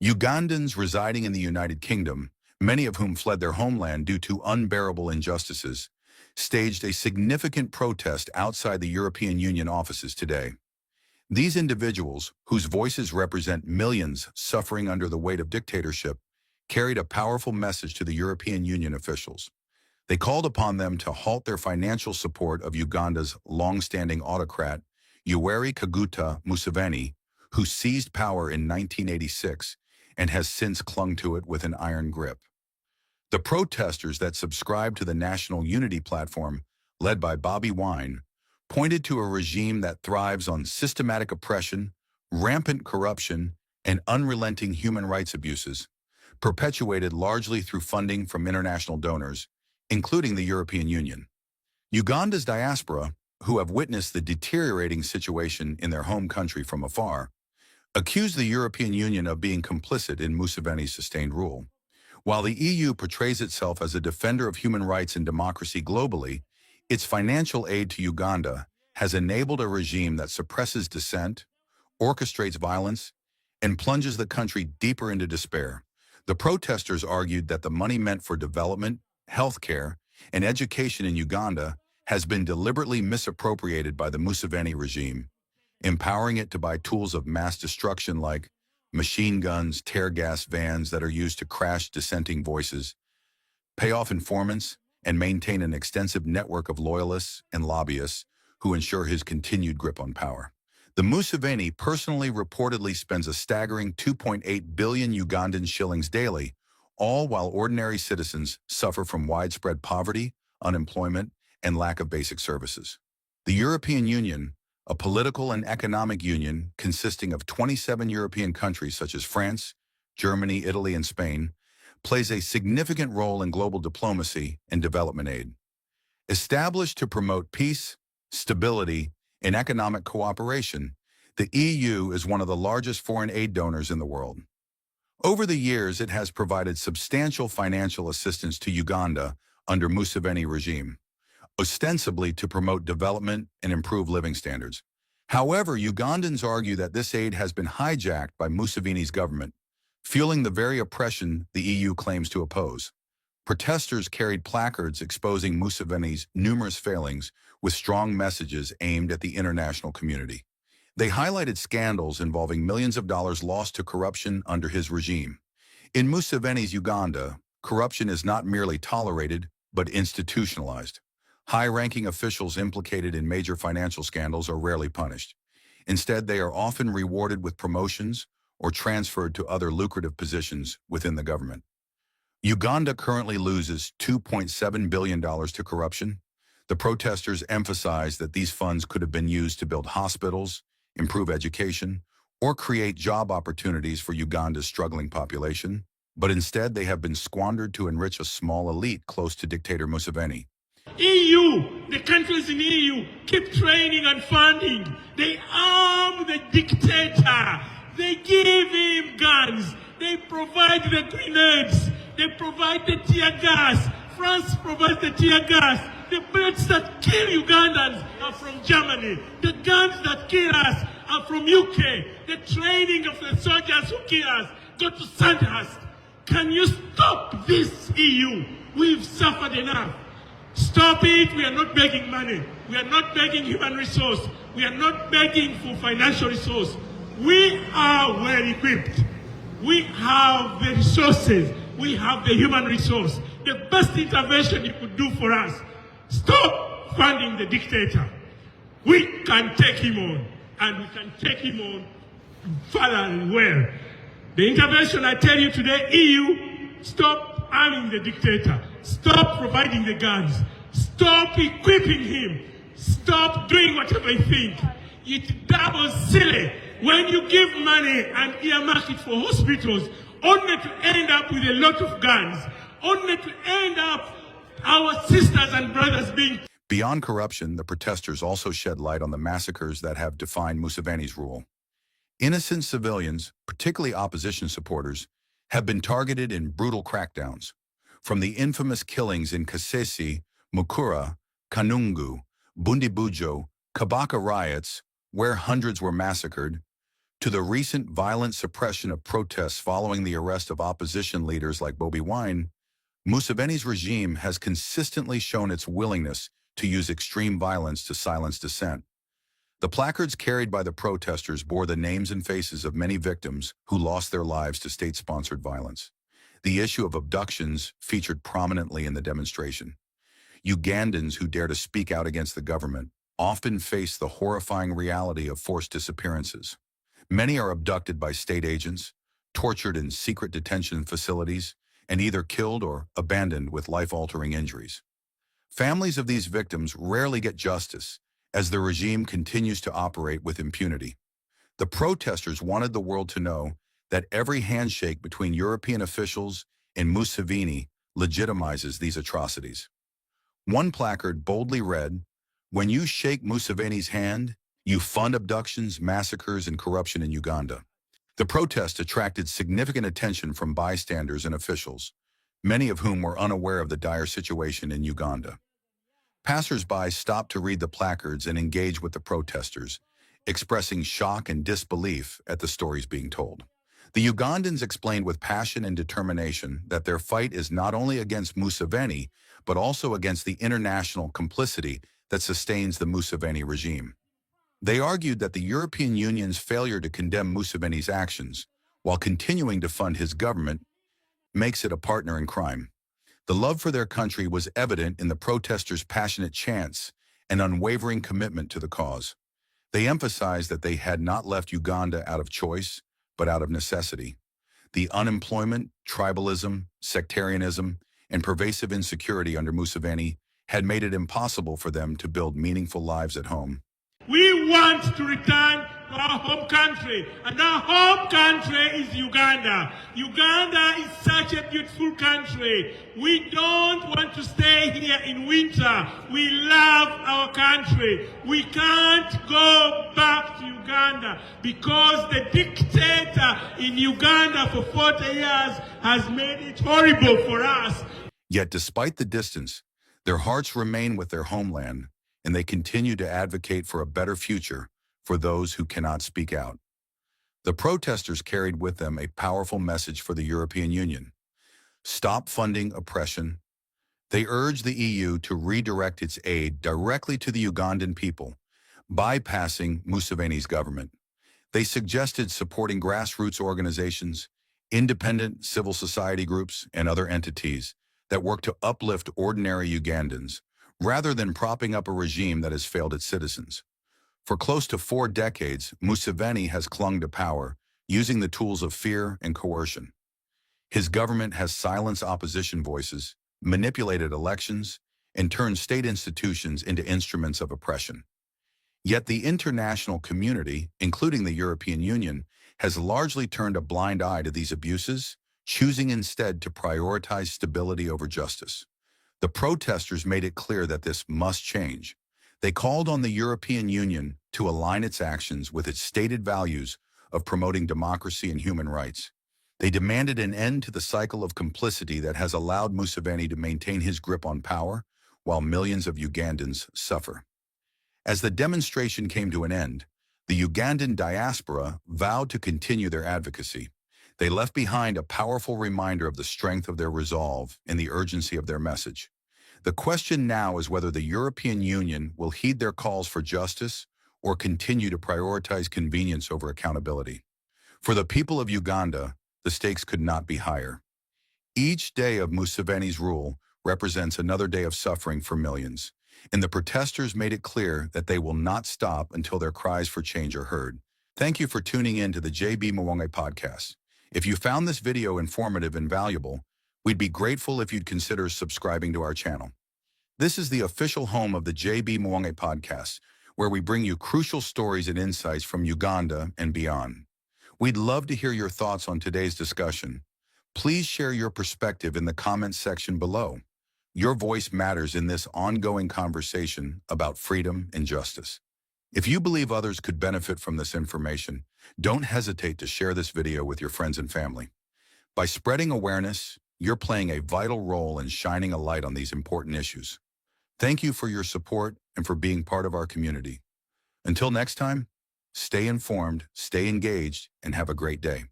Ugandans residing in the United Kingdom, many of whom fled their homeland due to unbearable injustices, staged a significant protest outside the European Union offices today. These individuals, whose voices represent millions suffering under the weight of dictatorship, carried a powerful message to the European Union officials. They called upon them to halt their financial support of Uganda's long-standing autocrat, Yoweri Kaguta Museveni, who seized power in 1986 and has since clung to it with an iron grip. The protesters that subscribed to the National Unity Platform, led by Bobby Wine, pointed to a regime that thrives on systematic oppression, rampant corruption, and unrelenting human rights abuses, perpetuated largely through funding from international donors, including the European Union. Uganda's diaspora, who have witnessed the deteriorating situation in their home country from afar, accused the European Union of being complicit in Museveni's sustained rule. While the EU portrays itself as a defender of human rights and democracy globally, its financial aid to Uganda has enabled a regime that suppresses dissent, orchestrates violence, and plunges the country deeper into despair. The protesters argued that the money meant for development, healthcare, and education in Uganda has been deliberately misappropriated by the Museveni regime, empowering it to buy tools of mass destruction like machine guns, tear gas vans that are used to crash dissenting voices, pay off informants, and maintain an extensive network of loyalists and lobbyists who ensure his continued grip on power. The Museveni personally reportedly spends a staggering 2.8 billion Ugandan shillings daily, all while ordinary citizens suffer from widespread poverty, unemployment, and lack of basic services. The European Union, a political and economic union consisting of 27 European countries such as France, Germany, Italy, and Spain, plays a significant role in global diplomacy and development aid. Established to promote peace, stability, and economic cooperation, the EU is one of the largest foreign aid donors in the world. Over the years, it has provided substantial financial assistance to Uganda under Museveni regime, ostensibly to promote development and improve living standards. However, Ugandans argue that this aid has been hijacked by Museveni's government, fueling the very oppression the EU claims to oppose. Protesters carried placards exposing Museveni's numerous failings with strong messages aimed at the international community. They highlighted scandals involving millions of dollars lost to corruption under his regime. In Museveni's Uganda, corruption is not merely tolerated, but institutionalized. High-ranking officials implicated in major financial scandals are rarely punished. Instead, they are often rewarded with promotions or transferred to other lucrative positions within the government. Uganda currently loses $2.7 billion to corruption. The protesters emphasize that these funds could have been used to build hospitals, improve education, or create job opportunities for Uganda's struggling population, but instead they have been squandered to enrich a small elite close to dictator Museveni. EU, the countries in EU keep training and funding. They arm the dictator. They give him guns. They provide the grenades. They provide the tear gas. France provides the tear gas. The bullets that kill Ugandans are from Germany. The guns that kill us are from UK. The training of the soldiers who kill us go to Sandhurst. Can you stop this, EU? We've suffered enough. Stop it. We are not begging money. We are not begging human resource. We are not begging for financial resource. We are well equipped. We have the resources. We have the human resource. The best intervention you could do for us, stop funding the dictator. We can take him on, and we can take him on further and well. The intervention I tell you today, EU, stop arming the dictator. Stop providing the guns. Stop equipping him. Stop doing whatever you think. It doubles silly when you give money and earmark it for hospitals, only to end up with a lot of guns, only to end up our sisters and brothers being... Beyond corruption, the protesters also shed light on the massacres that have defined Museveni's rule. Innocent civilians, particularly opposition supporters, have been targeted in brutal crackdowns. From the infamous killings in Kasese, Mukura, Kanungu, Bundibujo, Kabaka riots, where hundreds were massacred, to the recent violent suppression of protests following the arrest of opposition leaders like Bobi Wine, Museveni's regime has consistently shown its willingness to use extreme violence to silence dissent. The placards carried by the protesters bore the names and faces of many victims who lost their lives to state-sponsored violence. The issue of abductions featured prominently in the demonstration. Ugandans who dare to speak out against the government often face the horrifying reality of forced disappearances. Many are abducted by state agents, tortured in secret detention facilities, and either killed or abandoned with life-altering injuries. Families of these victims rarely get justice, as the regime continues to operate with impunity. The protesters wanted the world to know that every handshake between European officials and Museveni legitimizes these atrocities. One placard boldly read, "When you shake Museveni's hand, you fund abductions, massacres, and corruption in Uganda." The protest attracted significant attention from bystanders and officials, many of whom were unaware of the dire situation in Uganda. Passers-by stopped to read the placards and engage with the protesters, expressing shock and disbelief at the stories being told. The Ugandans explained with passion and determination that their fight is not only against Museveni, but also against the international complicity that sustains the Museveni regime. They argued that the European Union's failure to condemn Museveni's actions, while continuing to fund his government, makes it a partner in crime. The love for their country was evident in the protesters' passionate chants and unwavering commitment to the cause. They emphasized that they had not left Uganda out of choice, but out of necessity. The unemployment, tribalism, sectarianism, and pervasive insecurity under Museveni had made it impossible for them to build meaningful lives at home. We want to return to our home country, and our home country is Uganda. Uganda is such a beautiful country. We don't want to stay here in winter. We love our country. We can't go back to Uganda because the dictator in Uganda for 40 years has made it horrible for us. Yet despite the distance, their hearts remain with their homeland, and they continue to advocate for a better future for those who cannot speak out. The protesters carried with them a powerful message for the European Union. Stop funding oppression. They urged the EU to redirect its aid directly to the Ugandan people, bypassing Museveni's government. They suggested supporting grassroots organizations, independent civil society groups, and other entities that work to uplift ordinary Ugandans, rather than propping up a regime that has failed its citizens. For close to 4 decades, Museveni has clung to power, using the tools of fear and coercion. His government has silenced opposition voices, manipulated elections, and turned state institutions into instruments of oppression. Yet the international community, including the European Union, has largely turned a blind eye to these abuses, choosing instead to prioritize stability over justice. The protesters made it clear that this must change. They called on the European Union to align its actions with its stated values of promoting democracy and human rights. They demanded an end to the cycle of complicity that has allowed Museveni to maintain his grip on power, while millions of Ugandans suffer. As the demonstration came to an end, the Ugandan diaspora vowed to continue their advocacy. They left behind a powerful reminder of the strength of their resolve and the urgency of their message. The question now is whether the European Union will heed their calls for justice or continue to prioritize convenience over accountability. For the people of Uganda, the stakes could not be higher. Each day of Museveni's rule represents another day of suffering for millions, and the protesters made it clear that they will not stop until their cries for change are heard. Thank you for tuning in to the JB Mwangi podcast. If you found this video informative and valuable, we'd be grateful if you'd consider subscribing to our channel. This is the official home of the JB Mwangi podcast, where we bring you crucial stories and insights from Uganda and beyond. We'd love to hear your thoughts on today's discussion. Please share your perspective in the comments section below. Your voice matters in this ongoing conversation about freedom and justice. If you believe others could benefit from this information, don't hesitate to share this video with your friends and family. By spreading awareness, you're playing a vital role in shining a light on these important issues. Thank you for your support and for being part of our community. Until next time, Stay informed, stay engaged, and have a great day.